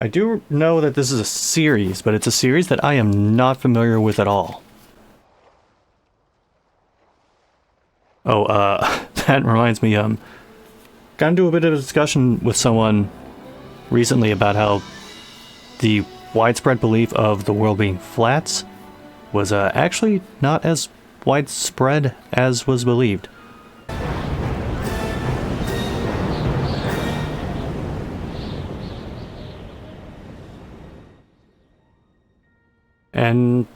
I do know that this is a series, but it's a series that I am not familiar with at all. Oh, that reminds me, got into a bit of a discussion with someone recently about how the widespread belief of the world being flat was actually not as widespread as was believed. And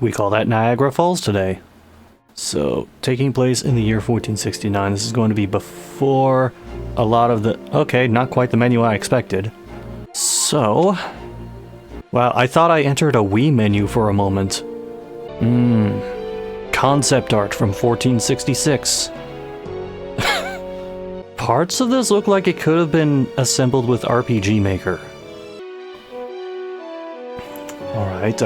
we call that Niagara Falls today. So, taking place in the year 1469, this is going to be before a lot of the... Okay, not quite the menu I expected. So... Wow, I thought I entered a Wii menu for a moment. Concept art from 1466. Parts of this look like it could have been assembled with RPG Maker. Alright,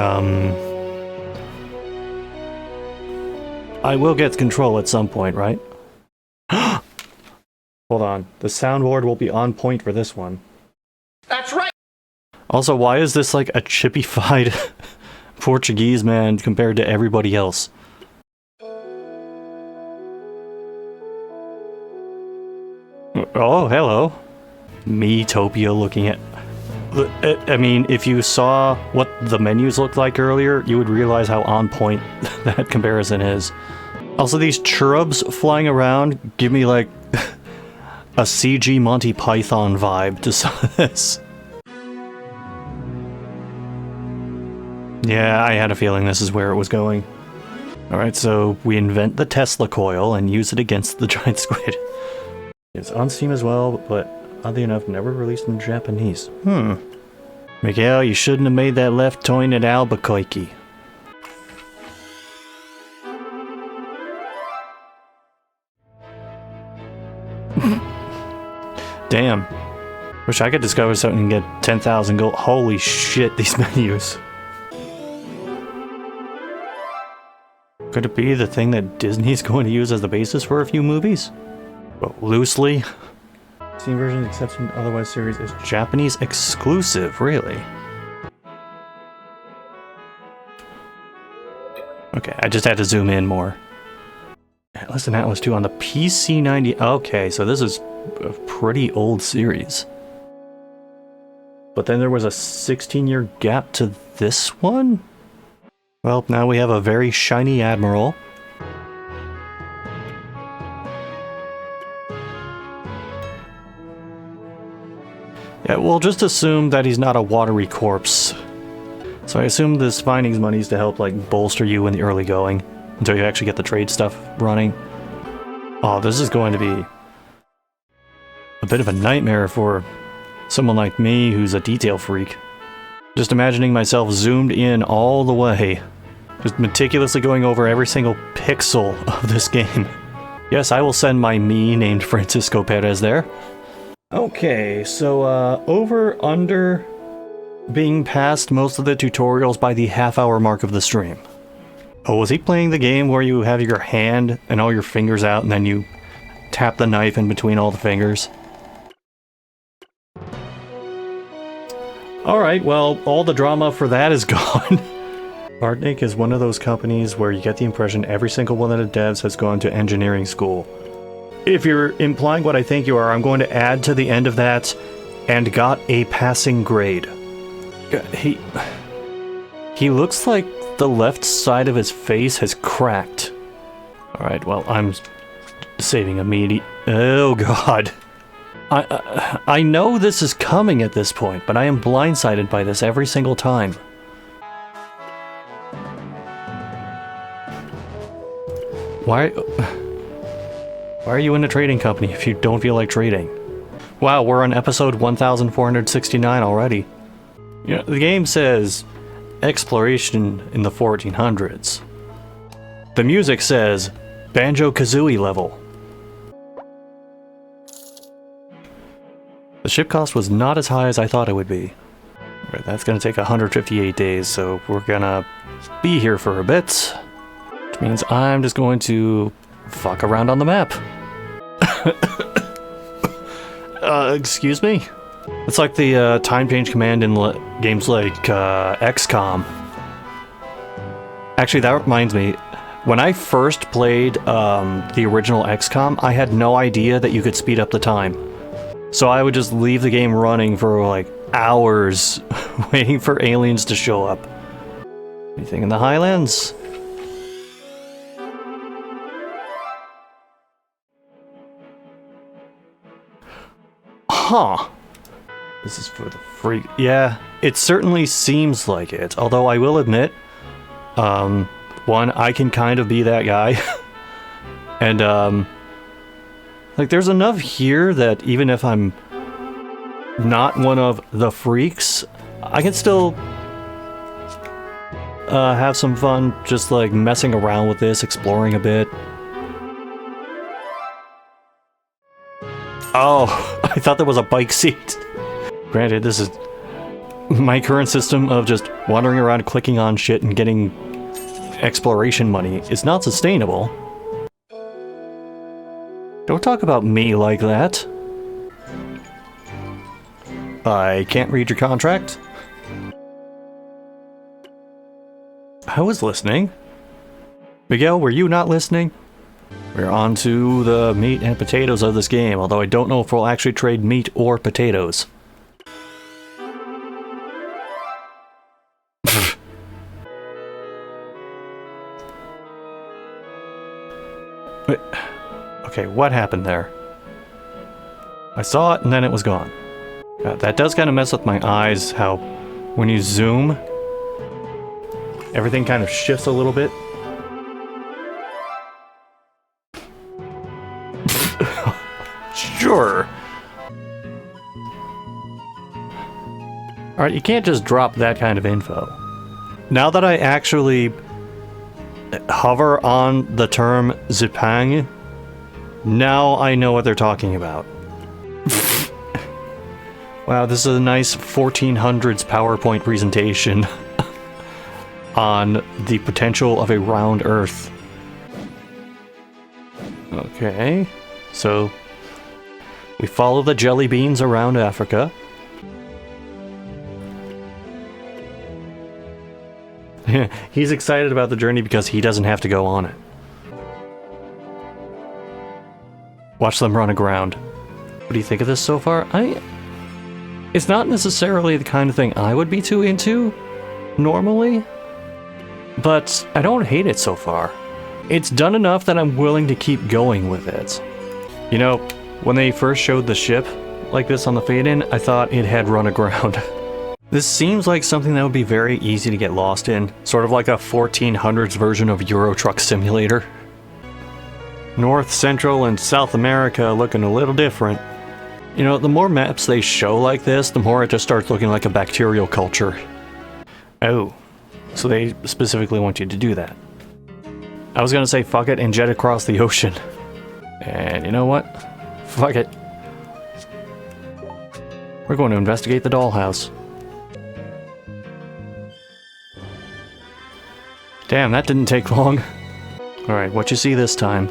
I will get control at some point, right? Hold on, the soundboard will be on point for this one. That's right! Also, why is this like a chipified Portuguese man compared to everybody else? Oh, hello. Metopia looking at... I mean, if you saw what the menus looked like earlier, you would realize how on point that comparison is. Also, these cherubs flying around give me like a CG Monty Python vibe to some of this. Yeah, I had a feeling this is where it was going. Alright, so we invent the Tesla coil and use it against the giant squid. It's on Steam as well, but oddly enough, never released in Japanese. Miguel, you shouldn't have made that left turn at Albuquerque. Damn. Wish I could discover something and get 10,000 gold. Holy shit, these menus. Could it be the thing that Disney's going to use as the basis for a few movies? Well, loosely. Steam version exception, otherwise series is Japanese exclusive, really? Okay, I just had to zoom in more. Listen, Atlas 2 on the PC90. Okay, so this is a pretty old series. But then there was a 16-year gap to this one? Well, now we have a very shiny Admiral. Yeah, we'll just assume that he's not a watery corpse. So I assume this findings money is to help, like, bolster you in the early going, until you actually get the trade stuff running. Oh, this is going to be a bit of a nightmare for someone like me who's a detail freak. Just imagining myself zoomed in all the way, just meticulously going over every single pixel of this game. Yes, I will send my me named Francisco Perez there. Okay, so over under being past most of the tutorials by the half-hour mark of the stream. Oh, was he playing the game where you have your hand and all your fingers out and then you tap the knife in between all the fingers? Alright, well, all the drama for that is gone. Artnik is one of those companies where you get the impression every single one of the devs has gone to engineering school. If you're implying what I think you are, I'm going to add to the end of that, and got a passing grade. He looks like the left side of his face has cracked. Alright, well, I'm saving immediate... Oh god. I know this is coming at this point, but I am blindsided by this every single time. Why are you in a trading company if you don't feel like trading? Wow, we're on episode 1469 already. You know, the game says exploration in the 1400s. The music says Banjo-Kazooie level. The ship cost was not as high as I thought it would be. That's gonna take 158 days, so we're gonna be here for a bit. Which means I'm just going to fuck around on the map. Excuse me? It's like the time change command in games like XCOM. Actually, that reminds me. When I first played the original XCOM, I had no idea that you could speed up the time. So I would just leave the game running for like hours, waiting for aliens to show up. Anything in the Highlands? Huh. This is for the freak. Yeah, it certainly seems like it. Although I will admit, one, I can kind of be that guy. And, like, there's enough here that even if I'm not one of the freaks, I can still have some fun just, like, messing around with this, exploring a bit. Oh, I thought there was a bike seat. Granted, this is my current system of just wandering around clicking on shit and getting exploration money is not sustainable. Don't talk about me like that. I can't read your contract. I was listening. Miguel, were you not listening? We're on to the meat and potatoes of this game, although I don't know if we'll actually trade meat or potatoes. Wait. Okay, what happened there? I saw it and then it was gone. God, that does kind of mess with my eyes, how when you zoom, everything kind of shifts a little bit. Sure. Alright, you can't just drop that kind of info. Now that I actually hover on the term Zipang, now I know what they're talking about. Wow, this is a nice 1400s PowerPoint presentation on the potential of a round Earth. Okay, so we follow the jelly beans around Africa. He's excited about the journey because he doesn't have to go on it. Watch them run aground. What do you think of this so far? It's not necessarily the kind of thing I would be too into, normally, but I don't hate it so far. It's done enough that I'm willing to keep going with it. You know, when they first showed the ship like this on the fade-in, I thought it had run aground. This seems like something that would be very easy to get lost in, sort of like a 1400s version of Euro Truck Simulator. North, Central, and South America looking a little different. You know, the more maps they show like this, the more it just starts looking like a bacterial culture. Oh, so they specifically want you to do that. I was gonna say fuck it and jet across the ocean. And you know what? Fuck it. We're going to investigate the dollhouse. Damn, that didn't take long. Alright, what you see this time?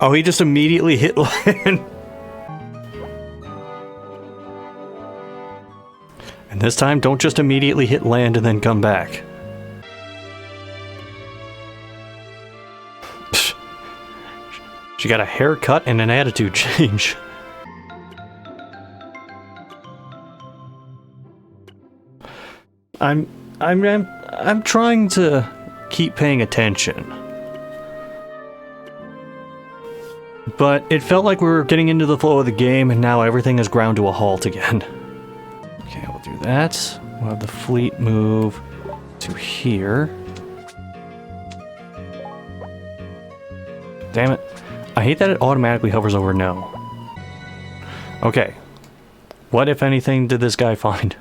Oh, he just immediately hit land. And this time, don't just immediately hit land and then come back. She got a haircut and an attitude change. I'm trying to keep paying attention. But it felt like we were getting into the flow of the game and now everything has ground to a halt again. Okay, we'll do that. We'll have the fleet move to here. Damn it. I hate that it automatically hovers over no. Okay. What, if anything, did this guy find?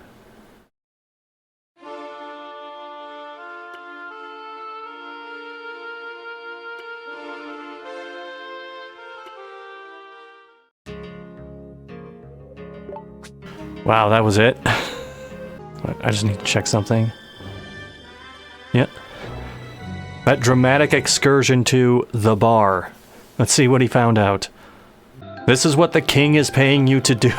Wow, that was it? I just need to check something. Yep. That dramatic excursion to the bar. Let's see what he found out. This is what the king is paying you to do.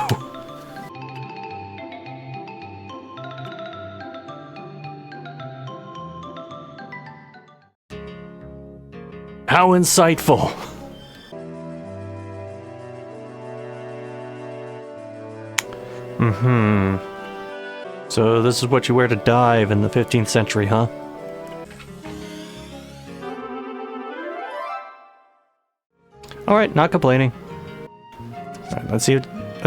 How insightful. So this is what you wear to dive in the 15th century, huh? Alright, not complaining. Alright, let's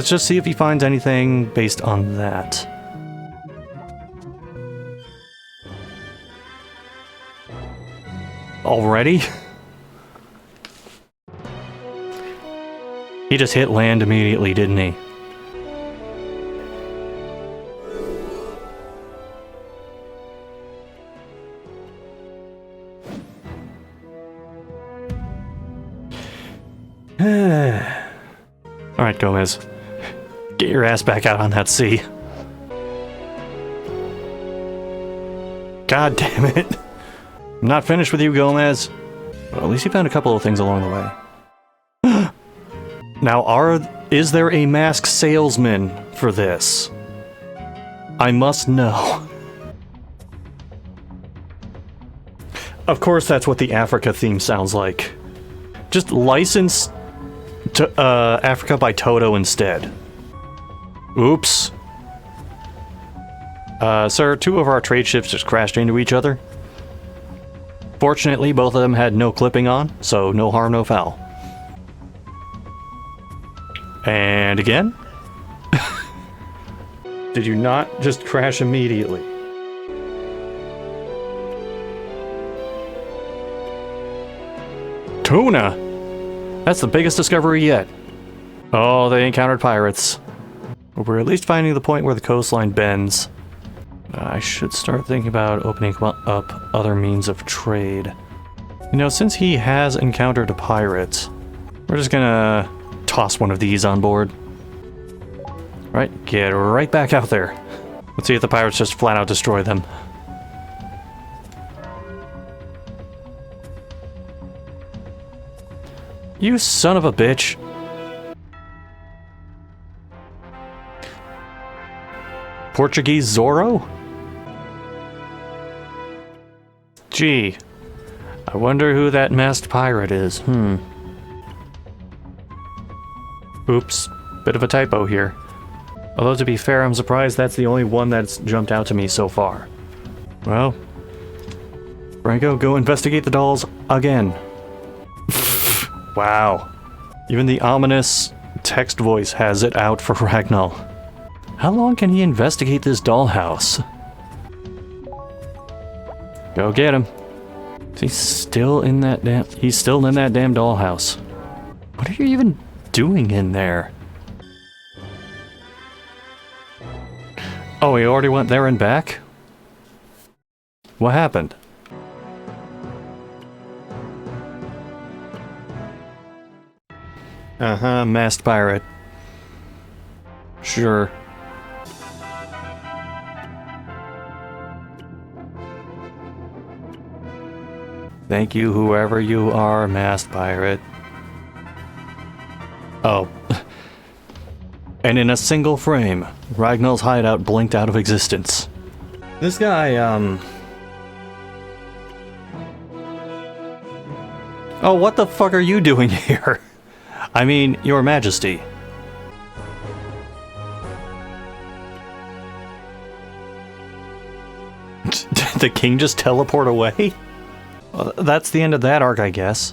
just see if he finds anything based on that. Already? He just hit land immediately, didn't he? Alright, Gomez. Get your ass back out on that sea. God damn it. I'm not finished with you, Gomez. Well, at least you found a couple of things along the way. Now, is there a masked salesman for this? I must know. Of course, that's what the Africa theme sounds like. Just license to Africa by Toto instead. Oops. Sir, two of our trade ships just crashed into each other. Fortunately, both of them had no clipping on, so no harm, no foul. And again? Did you not just crash immediately? Tuna! That's the biggest discovery yet. Oh, they encountered pirates. But we're at least finding the point where the coastline bends. I should start thinking about opening up other means of trade. You know, since he has encountered a pirate, we're just gonna toss one of these on board. Right, get right back out there. Let's see if the pirates just flat out destroy them. You son of a bitch. Portuguese Zorro? Gee, I wonder who that masked pirate is. Oops, bit of a typo here. Although to be fair, I'm surprised that's the only one that's jumped out to me so far. Well, Franco, go investigate the dolls again. Wow. Even the ominous text voice has it out for Ragnall. How long can he investigate this dollhouse? Go get him. He's still in that damn dollhouse. What are you even doing in there? Oh, he already went there and back? What happened? Uh-huh, masked pirate. Sure. Thank you, whoever you are, masked pirate. Oh. And in a single frame, Ragnall's hideout blinked out of existence. This guy, Oh, what the fuck are you doing here? I mean, Your Majesty. Did the king just teleport away? Well, that's the end of that arc, I guess.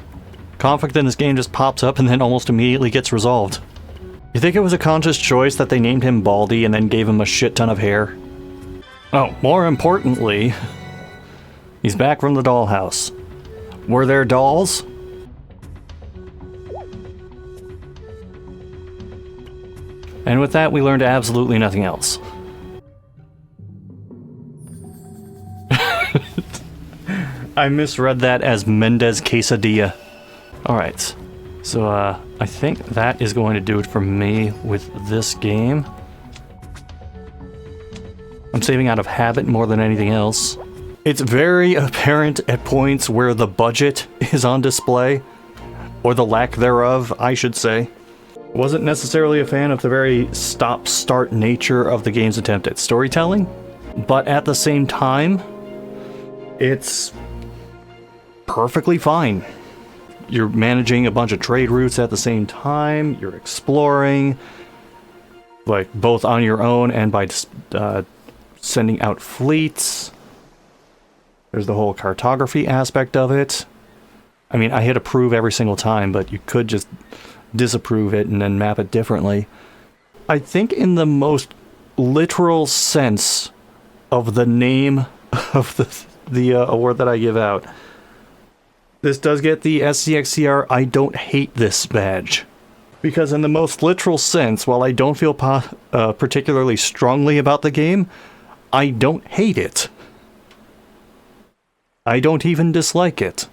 Conflict in this game just pops up and then almost immediately gets resolved. You think it was a conscious choice that they named him Baldy and then gave him a shit ton of hair? Oh, more importantly, he's back from the dollhouse. Were there dolls? And with that, we learned absolutely nothing else. I misread that as Mendez Quesadilla. Alright, so I think that is going to do it for me with this game. I'm saving out of habit more than anything else. It's very apparent at points where the budget is on display, or the lack thereof, I should say. Wasn't necessarily a fan of the very stop-start nature of the game's attempt at storytelling, but at the same time, it's perfectly fine. You're managing a bunch of trade routes at the same time, you're exploring, like both on your own and by sending out fleets. There's the whole cartography aspect of it. I mean, I hit approve every single time, but you could just disapprove it and then map it differently. I think in the most literal sense of the name of the award that I give out, this does get the SCXCR I don't hate this badge. Because in the most literal sense, while I don't feel particularly strongly about the game, I don't hate it. I don't even dislike it.